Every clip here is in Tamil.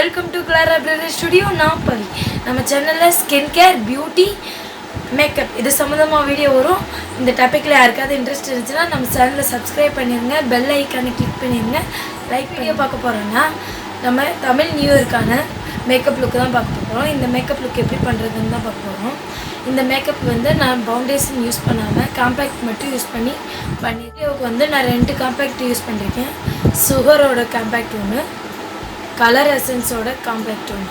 Welcome to Clara Brother Studio. நான் பவி நம்ம சேனலில் ஸ்கின் கேர் பியூட்டி மேக்கப் இது சம்மந்தமாக வீடியோ வரும். இந்த டாப்பிக்கில் யாருக்காவது இன்ட்ரெஸ்ட் இருந்துச்சுன்னா நம்ம சேனலில் சப்ஸ்கிரைப் பண்ணிடுங்க, பெல் ஐக்கானை கிளிக் பண்ணிடுங்க. லைக் வீடியோ பார்க்க போகிறோன்னா நம்ம தமிழ் நியூ இயர்க்கான மேக்கப் லுக்கு தான் பார்க்க போகிறோம். இந்த மேக்கப் லுக் எப்படி பண்ணுறதுன்னு தான் பார்க்க போகிறோம். இந்த மேக்கப் வந்து நான் ஃபவுண்டேஷன் யூஸ் பண்ணாமல் காம்பேக்ட் மட்டும் யூஸ் பண்ணிட்டு நான் 2 காம்பேக்ட் யூஸ் பண்ணியிருக்கேன். சுகரோட காம்பேக்ட் ஒன்று, கலர் எசன்ஸோட காம்பேக்ட் ஒன்று,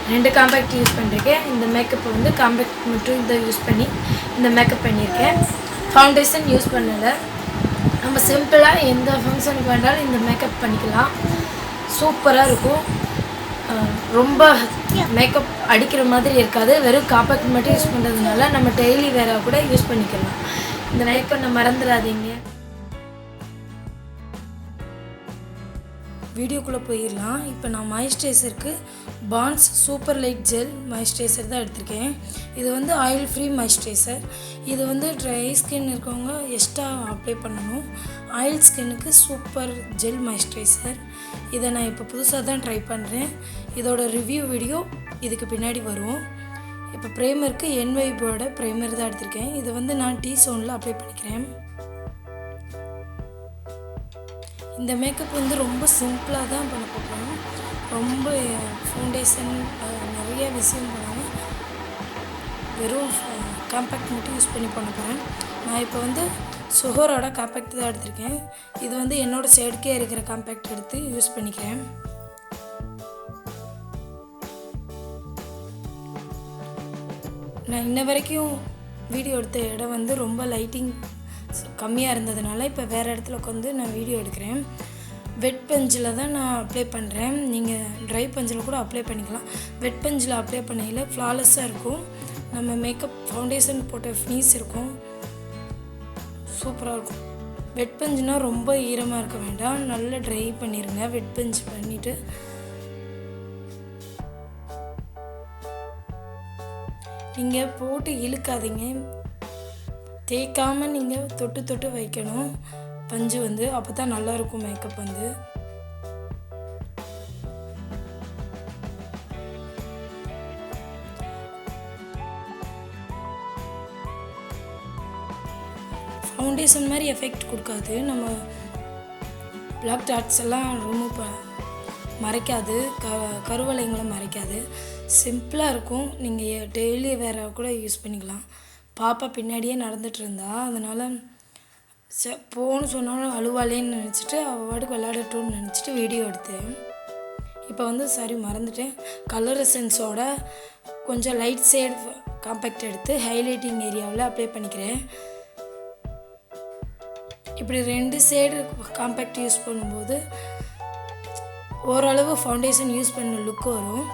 2 காம்பேக்ட் யூஸ் பண்ணியிருக்கேன். இந்த மேக்கப் வந்து காம்பேக்ட் மட்டும் இதை யூஸ் பண்ணி இந்த மேக்கப் பண்ணியிருக்கேன். ஃபவுண்டேஷன் யூஸ் பண்ணலை. நம்ம சிம்பிளாக எந்த ஃபங்க்ஷனுக்கு வேண்டாலும் இந்த மேக்கப் பண்ணிக்கலாம். சூப்பராக இருக்கும். ரொம்ப மேக்கப் அடிக்கிற மாதிரி இருக்காது. வெறும் காம்பேக்ட் மட்டும் யூஸ் பண்ணுறதுனால நம்ம டெய்லி வேற கூட யூஸ் பண்ணிக்கலாம். இந்த மேக்கப் மறந்துடாதீங்க. வீடியோக்குள்ளே போயிடலாம். இப்போ நான் மாய்ஸ்சரைசருக்கு பான்ஸ் சூப்பர் லைட் ஜெல் மாய்ஸ்சரைசர் தான் எடுத்திருக்கேன். இது வந்து ஆயில் ஃப்ரீ மாய்ஸ்சரைசர். இது வந்து ட்ரை ஸ்கின் இருக்கவங்க எக்ஸ்ட்ரா அப்ளை பண்ணணும். ஆயில் ஸ்கின்னுக்கு சூப்பர் ஜெல் மாய்ஸ்சரைசர். இதை நான் இப்போ புதுசாக தான் ட்ரை பண்ணுறேன். இதோட ரிவ்யூ வீடியோ இதுக்கு பின்னாடி வரும். இப்போ ப்ரைமருக்கு என்வைபோட ப்ரைமர் தான் எடுத்திருக்கேன். இதை வந்து நான் டீ சோனில் அப்ளை பண்ணிக்கிறேன். இந்த மேக்கப் வந்து ரொம்ப சிம்பிளாக தான் பண்ண போகிறோம். ரொம்ப ஃபவுண்டேஷன் நிறைய விஷயம் பண்ணாமல் வெறும் காம்பேக்ட் மட்டும் யூஸ் பண்ணி பண்ண போகிறேன். நான் இப்போ வந்து சுகரோட காம்பேக்ட் தான் எடுத்திருக்கேன். இது வந்து என்னோடய சைடுக்கே இருக்கிற காம்பேக்ட் எடுத்து யூஸ் பண்ணிக்கிறேன். நான் இன்ன வரைக்கும் வீடியோ எடுத்த இடம் வந்து ரொம்ப லைட்டிங் கம்மியாக இருந்ததுனால இப்போ வேறு இடத்துல உட்காந்து நான் வீடியோ எடுக்கிறேன். வெட் பஞ்சில் தான் நான் அப்ளை பண்ணுறேன். நீங்கள் ட்ரை பஞ்சில் கூட அப்ளை பண்ணிக்கலாம். வெட் பஞ்சில் அப்ளை பண்ணையில் ஃப்ளாலெஸ்ஸாக இருக்கும். நம்ம மேக்கப் ஃபவுண்டேஷன் போட்ட ஃபினிஷ் இருக்கும். சூப்பராக இருக்கும். வெட் பஞ்சுனால் ரொம்ப ஈரமாக இருக்க வேண்டாம், நல்லா ட்ரை பண்ணிடுங்க. வெட் பஞ்ச் பண்ணிவிட்டு நீங்கள் போட்டு இழுக்காதீங்க. தேய்க்காமல் நீங்கள் தொட்டு தொட்டு வைக்கணும் பஞ்சு வந்து. அப்போ தான் நல்லாயிருக்கும் மேக்கப் வந்து. ஃபவுண்டேஷன் மாதிரி எஃபெக்ட் கொடுக்காது. நம்ம பிளாக் டாட்ஸ் எல்லாம் ரிமூவ் மறைக்காது, கருவளைங்களை மறைக்காது. சிம்பிளாக இருக்கும். நீங்கள் டெய்லி வேறு கூட யூஸ் பண்ணிக்கலாம். பாப்பா பின்னாடியே நடந்துகிட்டு இருந்தா, அதனால் போன்னு சொன்னாலும் அழுவாளேன்னு நினச்சிட்டு அவள் வாட்டுக்கு விளையாடட்டும்னு நினச்சிட்டு வீடியோ எடுத்தேன். இப்போ வந்து சரி மறந்துட்டேன். கலர் எசன்ஸோட கொஞ்சம் லைட் ஷேட் காம்பேக்ட் எடுத்து ஹைலைட்டிங் ஏரியாவில் அப்ளை பண்ணிக்கிறேன். இப்படி 2 ஷேடு காம்பேக்ட் யூஸ் பண்ணும்போது ஓரளவு ஃபவுண்டேஷன் யூஸ் பண்ண லுக் வரும்.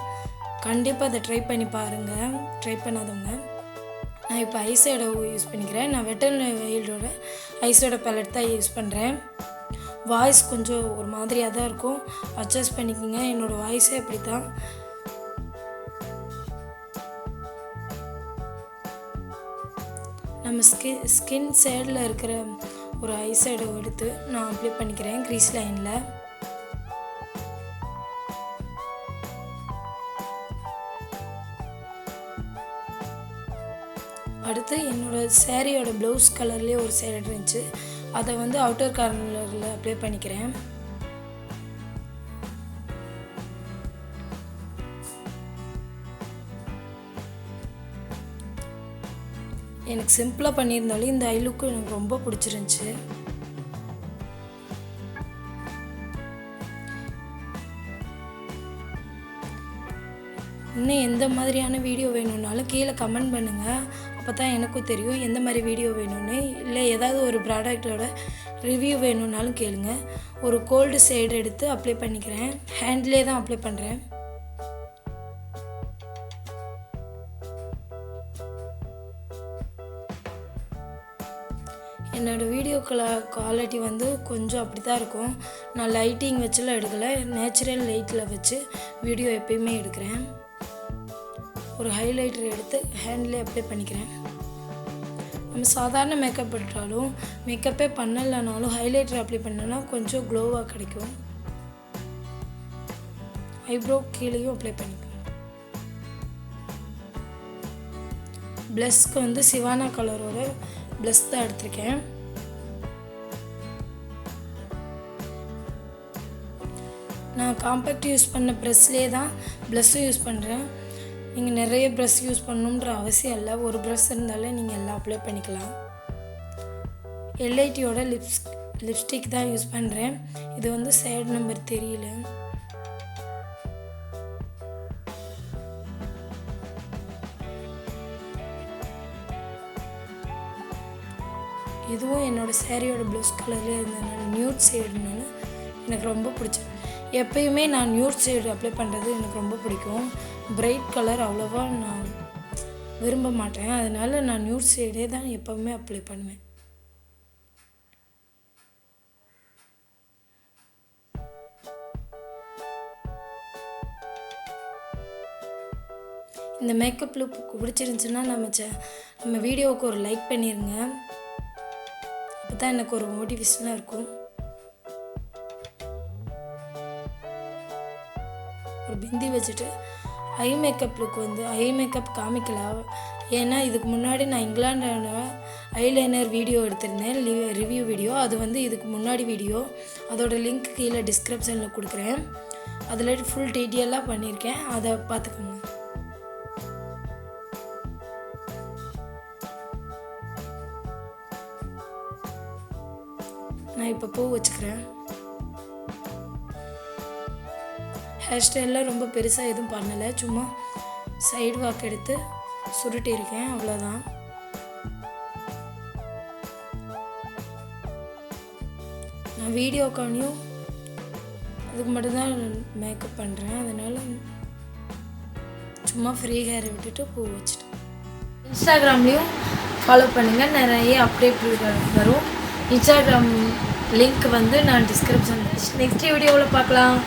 கண்டிப்பாக அதை ட்ரை பண்ணி பாருங்கள், ட்ரை பண்ணாதவங்க. நான் இப்போ ஐஷேடோ யூஸ் பண்ணிக்கிறேன். நான் வெட்டன் வெயிலோட ஐஷேடோ பேலட் தான் யூஸ் பண்ணுறேன். வாய்ஸ் கொஞ்சம் ஒரு மாதிரியாக தான் இருக்கும், அட்ஜஸ்ட் பண்ணிக்கோங்க. என்னோடய வாய்ஸே அப்படி தான். நம்ம ஸ்கின் சைடில் இருக்கிற ஒரு ஐஷேடோ எடுத்து நான் அப்ளை பண்ணிக்கிறேன் க்ரீஸ் லைனில். அடுத்து என்னோடய சேரீயோட ப்ளவுஸ் கலர்லேயே ஒரு சேரீ இருந்துச்சு, அதை வந்து அவுட்டர் கார்னரில் அப்ளை பண்ணிக்கிறேன். எனக்கு சிம்பிளாக பண்ணியிருந்தாலும் இந்த ஐ லுக்கு எனக்கு ரொம்ப பிடிச்சிருந்துச்சு. இன்னும் எந்த மாதிரியான வீடியோ வேணும்னாலும் கீழே கமெண்ட் பண்ணுங்கள். அப்போ தான் எனக்கும் தெரியும் எந்த மாதிரி வீடியோ வேணும்னு. இல்லை ஏதாவது ஒரு ப்ராடக்டோட ரிவ்யூ வேணும்னாலும் கேளுங்க. ஒரு கோல்டு ஷேட் எடுத்து அப்ளை பண்ணிக்கிறேன். ஹேண்ட்லேயே தான் அப்ளை பண்ணுறேன். என்னோடய வீடியோ குவாலிட்டி வந்து கொஞ்சம் அப்படி தான் இருக்கும். நான் லைட்டிங் வச்சுலாம் எடுக்கலை, நேச்சுரல் லைட்டில் வச்சு வீடியோ எப்பயுமே எடுக்கிறேன். ஒரு ஹைலைட்டர் எடுத்து ஹேண்ட்லேயே அப்ளை பண்ணிக்கிறேன். நம்ம சாதாரண மேக்கப் எடுத்தாலும் மேக்கப்பே பண்ணலைனாலும் ஹைலைட்டர் அப்ளை பண்ணோன்னா கொஞ்சம் க்ளோவாக கிடைக்கும். ஐப்ரோ கீழேயும் அப்ளை பண்ணிக்கலாம். ப்ளஷ்க்கு வந்து சிவானா கலரோட ப்ளஷ் தான் எடுத்திருக்கேன். நான் காம்பேக்ட் யூஸ் பண்ண ப்ரெஷ்லேயே தான் ப்ளஷ்ஷும் யூஸ் பண்ணுறேன். நீங்கள் நிறைய ப்ரஷ் யூஸ் பண்ணணுன்ற அவசியம் இல்லை. ஒரு ப்ரஷ் இருந்தாலே நீங்கள் எல்லாம் அப்ளை பண்ணிக்கலாம். எல்ஐடியோட லிப்ஸ்டிக் தான் யூஸ் பண்ணுறேன். இது வந்து ஷேட் நம்பர் தெரியல. இதுவும் என்னோடய சேரீயோட ப்ளவுஸ் கலர்லேயே இருந்ததுனால நியூட் ஷேடுனால எனக்கு ரொம்ப பிடிச்சது. எப்பயுமே நான் நியூட் ஷேடு அப்ளை பண்ணுறது எனக்கு ரொம்ப பிடிக்கும். பிரைட் கலர் அவ்வளோவா நான் விரும்ப மாட்டேன். அதனால் நான் நியூட் ஷேடே தான் எப்போவுமே அப்ளை பண்ணுவேன். இந்த மேக்கப் லுக் பிடிச்சிருந்துச்சுன்னா நம்ம வீடியோவுக்கு ஒரு லைக் பண்ணிடுங்க. அப்போ தான் எனக்கு ஒரு மோட்டிவேஷனாக இருக்கும். ஒரு பிந்தி வச்சுட்டு ஐ மேக்கப் லுக் வந்து ஐ மேக்கப் காமிக்கலாம். ஏன்னா இதுக்கு முன்னாடி நான் இங்கிலாண்டோட ஐலைனர் வீடியோ எடுத்திருந்தேன், ரிவ்யூ வீடியோ. அது வந்து இதுக்கு முன்னாடி வீடியோ. அதோட லிங்க் கீழே டிஸ்கிரிப்ஷனில் கொடுக்குறேன். அதில் ஃபுல் டீட்டெயிலாக பண்ணியிருக்கேன், அதை பார்த்துக்கோங்க. நான் இப்போ பூ வச்சுக்கிறேன். ஹேர் ஸ்டைலில் ரொம்ப பெருசாக எதுவும் பண்ணலை, சும்மா சைடு வாக் எடுத்து சுருட்டியிருக்கேன், அவ்வளோதான். நான் வீடியோக்கானியும் அதுக்கு மட்டும்தான் மேக்கப் பண்ணுறேன். அதனால் சும்மா ஃப்ரீ ஹேரை விட்டுட்டு பூ வச்சுட்டேன். இன்ஸ்டாகிராம்லேயும் ஃபாலோ பண்ணுங்கள், நிறைய அப்டேட் வரும். இன்ஸ்டாகிராம் லிங்க் வந்து நான் டிஸ்கிரிப்ஷனில் நெக்ஸ்ட் வீடியோவில் பார்க்கலாம்.